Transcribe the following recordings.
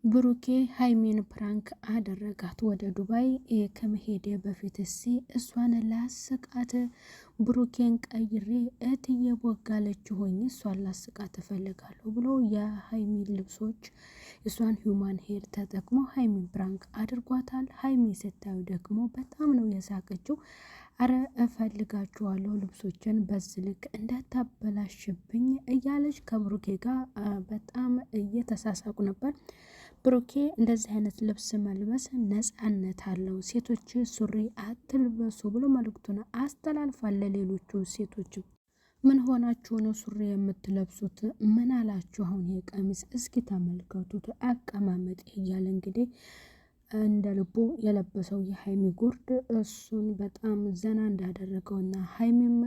ብሩኬ ሀይሚን ፕራንክ አደረጋት። ወደ ዱባይ ከመሄድ በፊት እሷን ላስቃት ብሩኬን ቀይሬ እትዬ ቦጋለች ሆኜ እሷን ላስቃት እፈልጋለሁ ብሎ የሀይሚን ልብሶች እሷን ሂውማን ሄር ተጠቅሞ ሀይሚን ፕራንክ አድርጓታል። ሀይሚ ስታዩ ደግሞ በጣም ነው የሳቀችው። አረ እፈልጋችኋለሁ ልብሶችን በዚህ ልክ እንዳታበላሽብኝ እያለች ከብሩኬ ጋር በጣም እየተሳሳቁ ነበር። ብሩኬ እንደዚህ አይነት ልብስ መልበስ ነጻነት አለው፣ ሴቶች ሱሪ አትልበሱ ብሎ መልእክቱን አስተላልፏል ለሌሎቹ ሴቶችም። ምን ሆናችሁ ነው ሱሪ የምትለብሱት? ምን አላችሁ? አሁን ይሄ ቀሚስ እስኪ ተመልከቱት አቀማመጥ እያለ እንግዲህ እንደ ልቡ የለበሰው የሀይሚ ጉርድ እሱን በጣም ዘና እንዳደረገውና ሀይሚም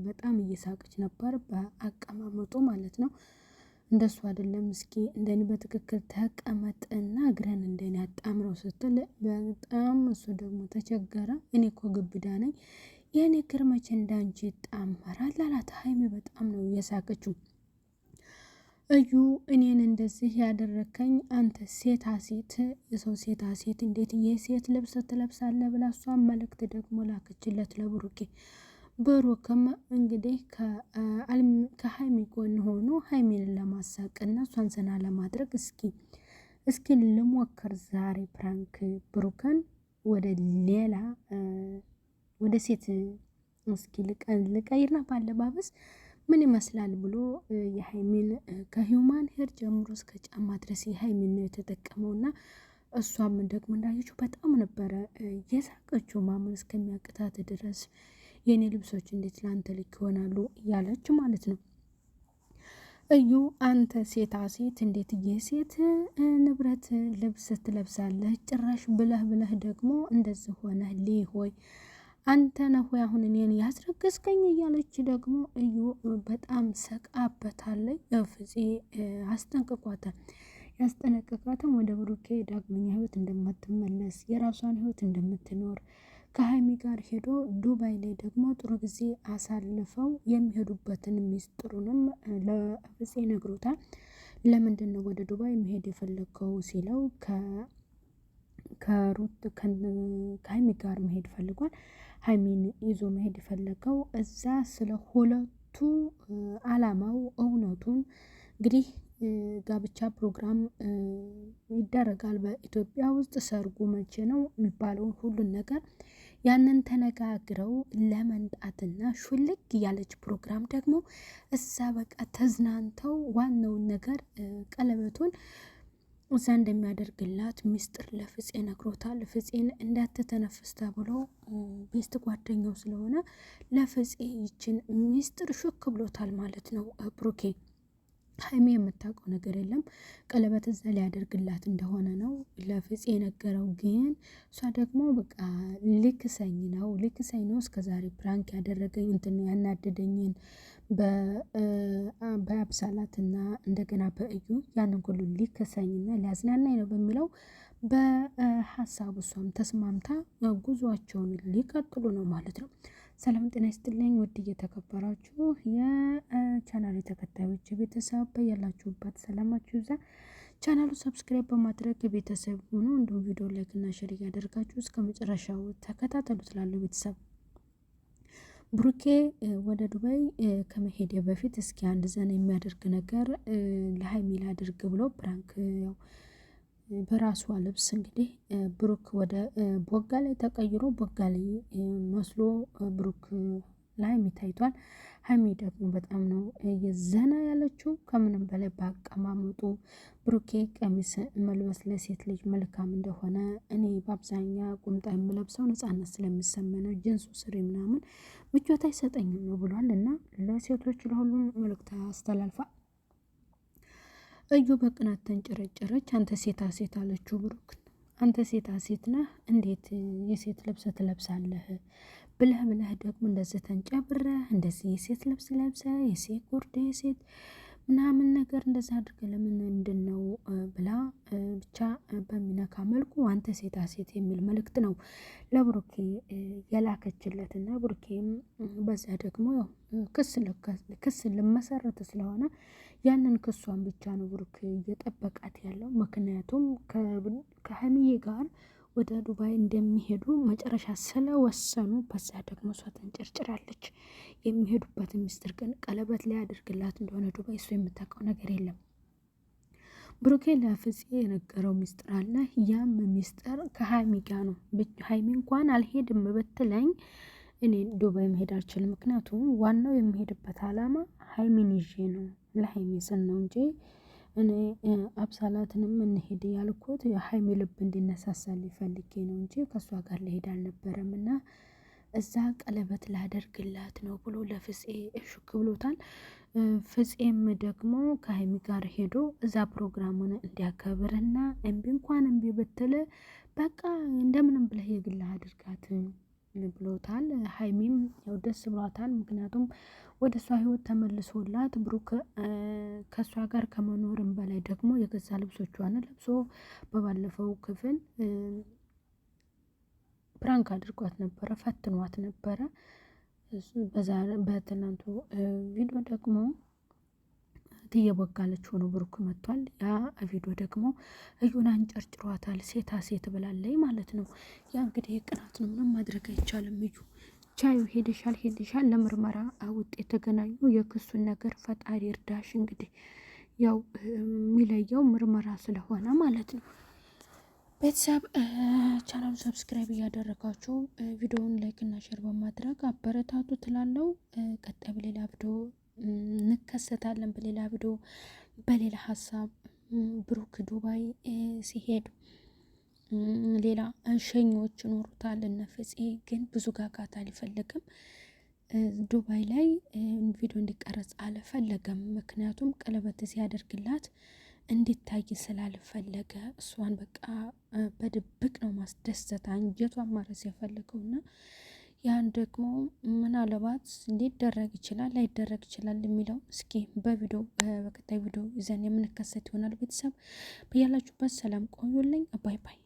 በጣም እየሳቀች ነበር በአቀማመጡ ማለት ነው። እንደሱ አይደለም እስኪ እንደኔ በትክክል ተቀመጥና እግረን እንደኔ አጣምረው ስትል በጣም እሱ ደግሞ ተቸገረ። እኔ እኮ ግብዳ ነኝ የኔ እግር መቼ እንዳንቺ ይጣመራል አላት። ሀይሚ በጣም ነው የሳቀችው። እዩ እኔን እንደዚህ ያደረከኝ አንተ ሴታ ሴት፣ የሰው ሴታ ሴት እንዴት የሴት ልብስ ትለብሳለህ ብላ እሷን መልእክት ደግሞ ላከችለት ለብሩኬ። ብሩክም እንግዲህ ከሀይሚ ጎን ሆኖ ሀይሚን ለማሳቅና እሷን ዘና ለማድረግ እስኪ ልሞክር ዛሬ ፕራንክ ብሩክን ወደ ሌላ ወደ ሴት እስኪ ልቀይርና ባለባበስ ምን ይመስላል ብሎ የሀይሚን ከሂውማን ሄር ጀምሮ እስከ ጫማ ድረስ የሀይሚን ነው የተጠቀመውና እሷም ደግሞ እንዳየችው በጣም ነበረ የሳቀችው ማመን እስከሚያቅታት ድረስ የኔ ልብሶች እንዴት ላንተ ልክ ይሆናሉ እያለች ማለት ነው። እዩ አንተ ሴታ ሴት እንዴት የሴት ንብረት ልብስ ትለብሳለህ? ጭራሽ ብለህ ደግሞ እንደዚህ ሆነ ሆይ አንተ ነህ ሆይ አሁን እኔን ያስረገዝከኝ እያለች ደግሞ እዩ በጣም ሰቃበታለች። ፍፄ አስጠንቅቋታል። ያስጠነቅቃትም ወደ ብሩኬ ዳግመኛ ህይወት እንደማትመለስ የራሷን ህይወት እንደምትኖር ከሀይሚ ጋር ሄዶ ዱባይ ላይ ደግሞ ጥሩ ጊዜ አሳልፈው የሚሄዱበትን ሚስጥሩንም ለፍፄ ነግሮታል። ለምንድን ነው ወደ ዱባይ መሄድ የፈለገው ሲለው ከሀይሚ ጋር መሄድ ፈልጓል። ሀይሚን ይዞ መሄድ የፈለገው እዛ ስለ ሁለቱ አላማው እውነቱን እንግዲህ ጋብቻ ፕሮግራም ይደረጋል በኢትዮጵያ ውስጥ። ሰርጉ መቼ ነው የሚባለውን ሁሉን ነገር ያንን ተነጋግረው ለመንጣትና ሹልክ ያለች ፕሮግራም ደግሞ እዛ በቃ ተዝናንተው ዋናውን ነገር ቀለበቱን እዛ እንደሚያደርግላት ሚስጥር ለፍፄ ነግሮታል። ፍፄን እንዳትተነፍስ ተብሎ ቤስት ጓደኛው ስለሆነ ለፍፄ ይችን ሚስጥር ሹክ ብሎታል ማለት ነው ብሩኬ። ሀይሚ የምታውቀው ነገር የለም። ቀለበት እዛ ሊያደርግላት እንደሆነ ነው ለፍፄ የነገረው። ግን እሷ ደግሞ በቃ ልክሰኝ ነው እስከዛሬ ፕራንክ ያደረገኝ እንትን ያናደደኝን በአብሳላትና እንደገና በእዩ ያንን ሁሉ ሊክሰኝና ሊያዝናናኝ ነው በሚለው በሀሳቡ እሷም ተስማምታ ጉዟቸውን ሊቀጥሉ ነው ማለት ነው። ሰላም ጤና ይስጥልኝ ውድ እየተከበራችሁ የቻናል ተከታዮች ቤተሰብ ያላችሁበት ሰላማችሁ ይብዛ። ቻናሉ ሰብስክራይብ በማድረግ ቤተሰብ ሆኖ እንዲሁም ቪዲዮ ላይክ እና ሼር እያደረጋችሁ እስከ መጨረሻው ተከታተሉ ስላለው ቤተሰብ። ብሩኬ ወደ ዱባይ ከመሄድ በፊት እስኪ አንድ ዘና የሚያደርግ ነገር ለሀይሚ ላድርግ ብሎ ፕራንክ በራሷ ልብስ እንግዲህ ብሩክ ወደ ቦጋ ላይ ተቀይሮ ቦጋ ላይ መስሎ ብሩክ ለሀይሚ ታይቷል። ሀይሚ ደግሞ በጣም ነው የዘና ያለችው ከምንም በላይ በአቀማመጡ። ብሩኬ ቀሚስ መልበስ ለሴት ልጅ መልካም እንደሆነ እኔ በአብዛኛ ቁምጣ የምለብሰው ነጻነት ስለሚሰማ ነው፣ ጅንሱ ስሪ ምናምን ምቾት አይሰጠኝም ነው ብሏል። እና ለሴቶች ለሁሉም መልእክት አስተላልፏል። እዩ በቅናት ተንጨረጨረች። አንተ ሴታ ሴት አለችው ብሩክ። አንተ ሴታ ሴት ነህ እንዴት የሴት ልብስ ትለብሳለህ? ብለህ ደግሞ እንደዚህ ተንጨብረህ እንደዚህ የሴት ልብስ ለብሰህ የሴት ጉርድ የሴት ምናምን ነገር እንደዛ አድርገህ ለምን ምንድን ነው ብላ ብቻ በሚነካ መልኩ አንተ ሴታ ሴት የሚል መልእክት ነው ለብሩኬ የላከችለትና ብሩኬም በዛ ደግሞ ያው ክስ ልመሰረት ስለሆነ ያንን ክሷን ብቻ ነው ብሩክ እየጠበቃት ያለው። ምክንያቱም ከሀይሚዬ ጋር ወደ ዱባይ እንደሚሄዱ መጨረሻ ስለወሰኑ፣ በዛ ደግሞ እሷ ተንጨርጭራለች። የሚሄዱበትን ሚስጥር ግን ቀለበት ላይ አድርግላት እንደሆነ ዱባይ እሱ የምታውቀው ነገር የለም። ብሩኬ ለፍፄ የነገረው ሚስጥር አለ። ያም ሚስጥር ከሀይሚ ጋር ነው። ሀይሚ እንኳን አልሄድም ብትለኝ እኔ ዱባይ መሄድ አልችልም። ምክንያቱም ዋናው የሚሄድበት አላማ ሀይሚን ይዤ ነው፣ ለሀይሚ ስል ነው እንጂ እኔ አብሳላትንም እንሄድ ያልኩት የሀይሚ ልብ እንዲነሳሳልኝ ፈልጌ ነው እንጂ ከእሷ ጋር ልሄድ አልነበረም። እና እዛ ቀለበት ላደርግላት ነው ብሎ ለፍፄ እሹክ ብሎታል። ፍፄም ደግሞ ከሀይሚ ጋር ሄዶ እዛ ፕሮግራሙን እንዲያከብርና እምቢ እንኳን እምቢ ብትል በቃ እንደምንም ብለህ የግልህ አድርጋት ብሎታል። ሀይሚም ያው ደስ ብሏታል። ምክንያቱም ወደ እሷ ህይወት ተመልሶላት ብሩክ ከእሷ ጋር ከመኖርም በላይ ደግሞ የገዛ ልብሶቿን ለብሶ በባለፈው ክፍል ፕራንክ አድርጓት ነበረ፣ ፈትኗት ነበረ። በትናንቱ ቪዲዮ ደግሞ እየቦጋለች ሆኖ ብሩክ መጥቷል። ያ ቪዲዮ ደግሞ እዩን አንጨርጭሯታል። ሴታ ሴት ብላለይ ማለት ነው። ያ እንግዲህ ቅናት ነው፣ ምንም ማድረግ አይቻልም። እዩ ቻዩ ሄደሻል ለምርመራ ውጤት ተገናኙ። የክሱን ነገር ፈጣሪ እርዳሽ። እንግዲህ ያው የሚለየው ምርመራ ስለሆነ ማለት ነው። ቤተሰብ ቻናሉ ሰብስክራይብ እያደረጋችሁ ቪዲዮውን ላይክ እና ሼር በማድረግ አበረታቱ ትላለው። ቀጣይ በሌላ ቪዲዮ እንከሰታለን። በሌላ ቪዲዮ በሌላ ሀሳብ ብሩክ ዱባይ ሲሄድ ሌላ ሸኞች ይኖሩታል። እነ ፍፄ ግን ብዙ ጋጋታ አልፈለግም። ዱባይ ላይ ቪዲዮ እንዲቀረጽ አልፈለገም። ምክንያቱም ቀለበት ሲያደርግላት እንዲታይ ስላልፈለገ እሷን በቃ በድብቅ ነው ማስደሰት አንጀቷን ማረስ የፈለገውና ያን ደግሞ ምናልባት ሊደረግ ይችላል ላይደረግ ይችላል የሚለው እስኪ በቪዲዮ በቀጣይ ቪዲዮ ይዘን የምንከሰት ይሆናል። ቤተሰብ በያላችሁበት ሰላም ቆዩልኝ። ባይ ባይ።